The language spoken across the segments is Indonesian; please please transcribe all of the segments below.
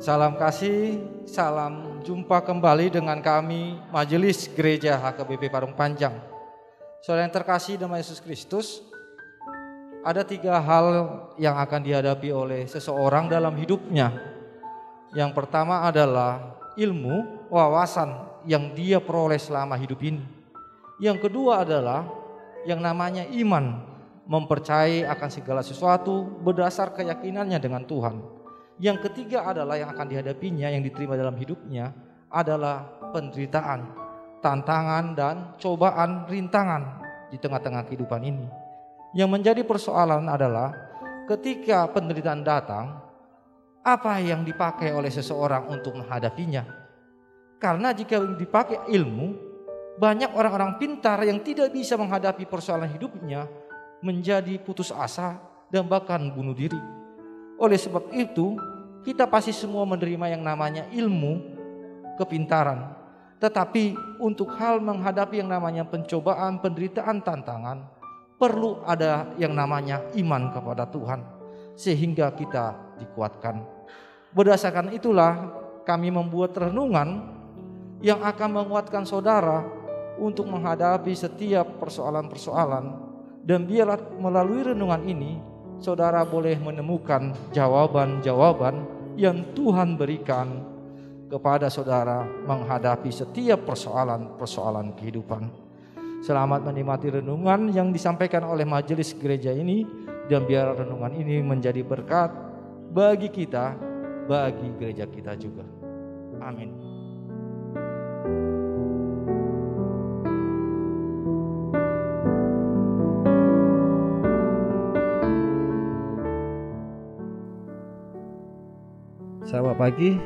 Salam kasih, salam jumpa kembali dengan kami Majelis Gereja HKBP Parung Panjang. Saudara yang terkasih dalam Yesus Kristus, ada 3 hal yang akan dihadapi oleh seseorang dalam hidupnya. Yang pertama adalah ilmu, wawasan yang dia peroleh selama hidup ini. Yang kedua adalah yang namanya iman, mempercayai akan segala sesuatu berdasar keyakinannya dengan Tuhan. Yang ketiga adalah yang akan dihadapinya, yang diterima dalam hidupnya adalah penderitaan, tantangan dan cobaan, rintangan di tengah-tengah kehidupan ini. Yang menjadi persoalan adalah ketika penderitaan datang, apa yang dipakai oleh seseorang untuk menghadapinya. Karena jika dipakai ilmu, banyak orang-orang pintar yang tidak bisa menghadapi persoalan hidupnya menjadi putus asa dan bahkan bunuh diri. Oleh sebab itu, kita pasti semua menerima yang namanya ilmu, kepintaran. Tetapi untuk hal menghadapi yang namanya pencobaan, penderitaan, tantangan, perlu ada yang namanya iman kepada Tuhan, sehingga kita dikuatkan. Berdasarkan itulah kami membuat renungan yang akan menguatkan saudara untuk menghadapi setiap persoalan-persoalan. Dan biarlah melalui renungan ini saudara boleh menemukan jawaban-jawaban yang Tuhan berikan kepada saudara menghadapi setiap persoalan-persoalan kehidupan. Selamat menikmati renungan yang disampaikan oleh majelis gereja ini, dan biar renungan ini menjadi berkat bagi kita, bagi gereja kita juga. Amin. Selamat pagi,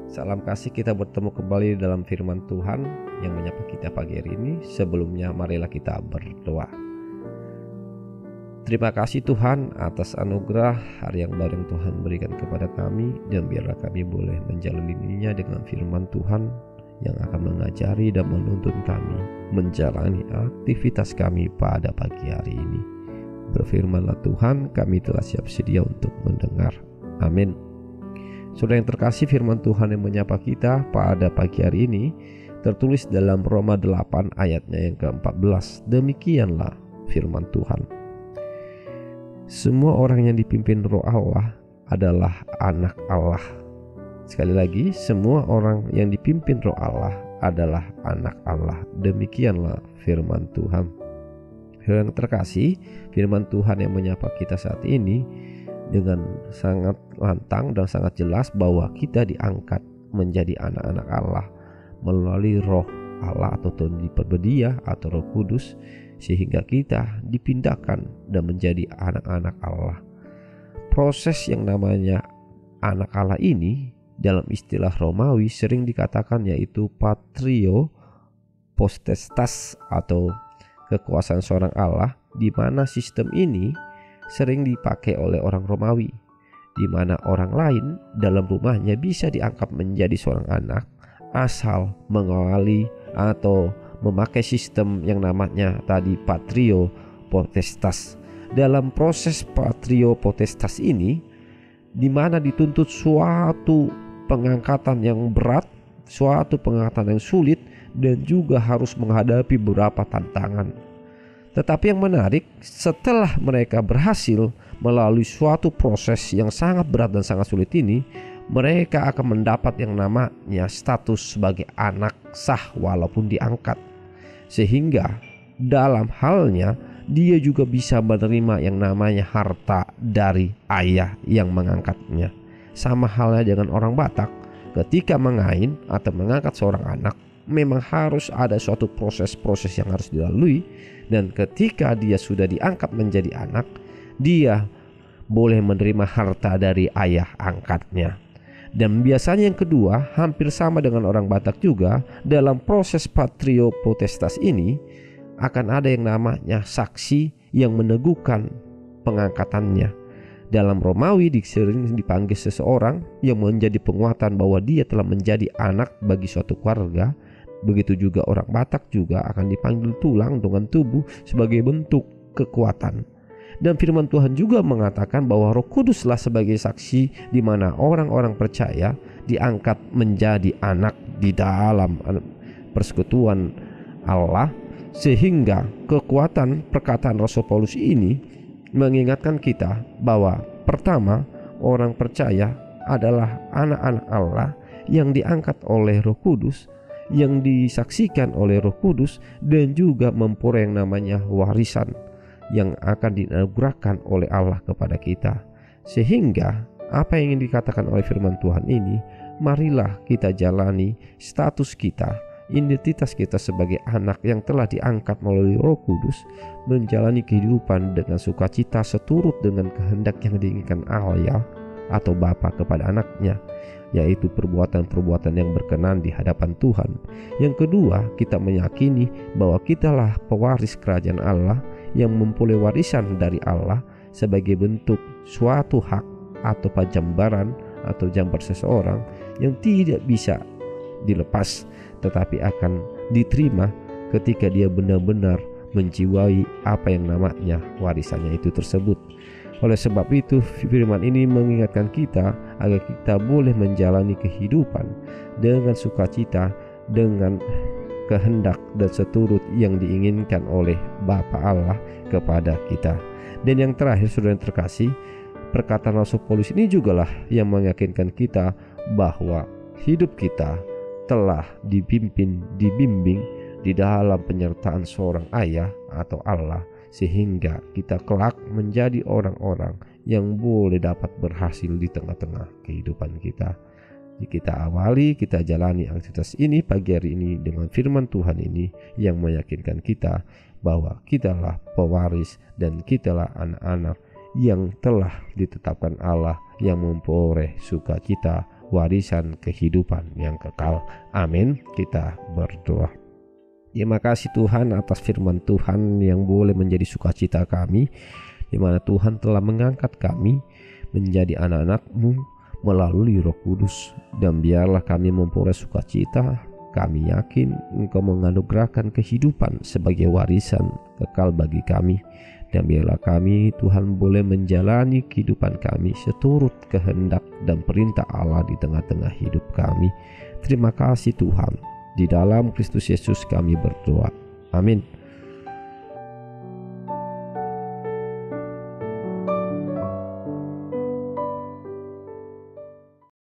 salam kasih, kita bertemu kembali dalam firman Tuhan yang menyapa kita pagi hari ini. Sebelumnya marilah kita berdoa. Terima kasih Tuhan atas anugerah hari yang baru yang Tuhan berikan kepada kami, dan biarlah kami boleh menjalaninya dengan firman Tuhan yang akan mengajari dan menuntun kami menjalani aktivitas kami pada pagi hari ini. Berfirmanlah Tuhan, kami telah siap sedia untuk mendengar. Amin. Saudara yang terkasih, firman Tuhan yang menyapa kita pada pagi hari ini tertulis dalam Roma 8 ayatnya yang ke-14. Demikianlah firman Tuhan. Semua orang yang dipimpin Roh Allah adalah anak Allah. Sekali lagi, semua orang yang dipimpin Roh Allah adalah anak Allah. Demikianlah firman Tuhan. Saudara yang terkasih, firman Tuhan yang menyapa kita saat ini dengan sangat lantang dan sangat jelas bahwa kita diangkat menjadi anak-anak Allah melalui Roh Allah atau diperbedia atau Roh Kudus, sehingga kita dipindahkan dan menjadi anak-anak Allah. Proses yang namanya anak Allah ini dalam istilah Romawi sering dikatakan yaitu patrio potestas atau kekuasaan seorang Allah, di mana sistem ini sering dipakai oleh orang Romawi, di mana orang lain dalam rumahnya bisa dianggap menjadi seorang anak asal mengawali atau memakai sistem yang namanya tadi patrio potestas. Dalam proses patrio potestas ini, di mana dituntut suatu pengangkatan yang berat, suatu pengangkatan yang sulit, dan juga harus menghadapi beberapa tantangan. Tetapi yang menarik, setelah mereka berhasil melalui suatu proses yang sangat berat dan sangat sulit ini, mereka akan mendapat yang namanya status sebagai anak sah walaupun diangkat. Sehingga dalam halnya dia juga bisa menerima yang namanya harta dari ayah yang mengangkatnya. Sama halnya dengan orang Batak, ketika mengain atau mengangkat seorang anak, memang harus ada suatu proses-proses yang harus dilalui. Dan ketika dia sudah diangkat menjadi anak, dia boleh menerima harta dari ayah angkatnya. Dan biasanya yang kedua hampir sama dengan orang Batak juga, dalam proses patrio potestas ini akan ada yang namanya saksi yang meneguhkan pengangkatannya. Dalam Romawi sering dipanggil seseorang yang menjadi penguatan bahwa dia telah menjadi anak bagi suatu keluarga. Begitu juga orang Batak juga akan dipanggil tulang dengan tubuh sebagai bentuk kekuatan. Dan firman Tuhan juga mengatakan bahwa Roh Kuduslah sebagai saksi di mana orang-orang percaya diangkat menjadi anak di dalam persekutuan Allah, sehingga kekuatan perkataan Rasul Paulus ini mengingatkan kita bahwa pertama, orang percaya adalah anak-anak Allah yang diangkat oleh Roh Kudus, yang disaksikan oleh Roh Kudus, dan juga memperoleh yang namanya warisan yang akan dianugerahkan oleh Allah kepada kita. Sehingga apa yang ingin dikatakan oleh firman Tuhan ini, marilah kita jalani status kita, identitas kita sebagai anak yang telah diangkat melalui Roh Kudus, menjalani kehidupan dengan sukacita seturut dengan kehendak yang diinginkan Allah atau Bapa kepada anaknya, yaitu perbuatan-perbuatan yang berkenan di hadapan Tuhan. Yang kedua, kita meyakini bahwa kitalah pewaris kerajaan Allah yang memperoleh warisan dari Allah sebagai bentuk suatu hak atau pajambaran atau jambar seseorang yang tidak bisa dilepas, tetapi akan diterima ketika dia benar-benar menjiwai apa yang namanya warisannya itu tersebut. Oleh sebab itu, firman ini mengingatkan kita agar kita boleh menjalani kehidupan dengan sukacita, dengan kehendak dan seturut yang diinginkan oleh Bapa Allah kepada kita. Dan yang terakhir, saudara yang terkasih, perkataan Rasul Paulus ini jugalah yang meyakinkan kita bahwa hidup kita telah dibimbing di dalam penyertaan seorang ayah atau Allah, sehingga kita kelak menjadi orang-orang yang boleh dapat berhasil di tengah-tengah kehidupan kita. Kita awali, kita jalani aktivitas ini pagi hari ini dengan firman Tuhan ini yang meyakinkan kita bahwa kitalah pewaris dan kitalah anak-anak yang telah ditetapkan Allah yang memperoleh sukacita, warisan kehidupan yang kekal. Amin. Kita berdoa. Terima kasih Tuhan atas firman Tuhan yang boleh menjadi sukacita kami, di mana Tuhan telah mengangkat kami menjadi anak-anak-Mu melalui Roh Kudus. Dan biarlah kami memperoleh sukacita. Kami yakin Engkau menganugerahkan kehidupan sebagai warisan kekal bagi kami. Dan biarlah kami Tuhan boleh menjalani kehidupan kami seturut kehendak dan perintah Allah di tengah-tengah hidup kami. Terima kasih Tuhan. Di dalam Kristus Yesus kami berdoa. Amin.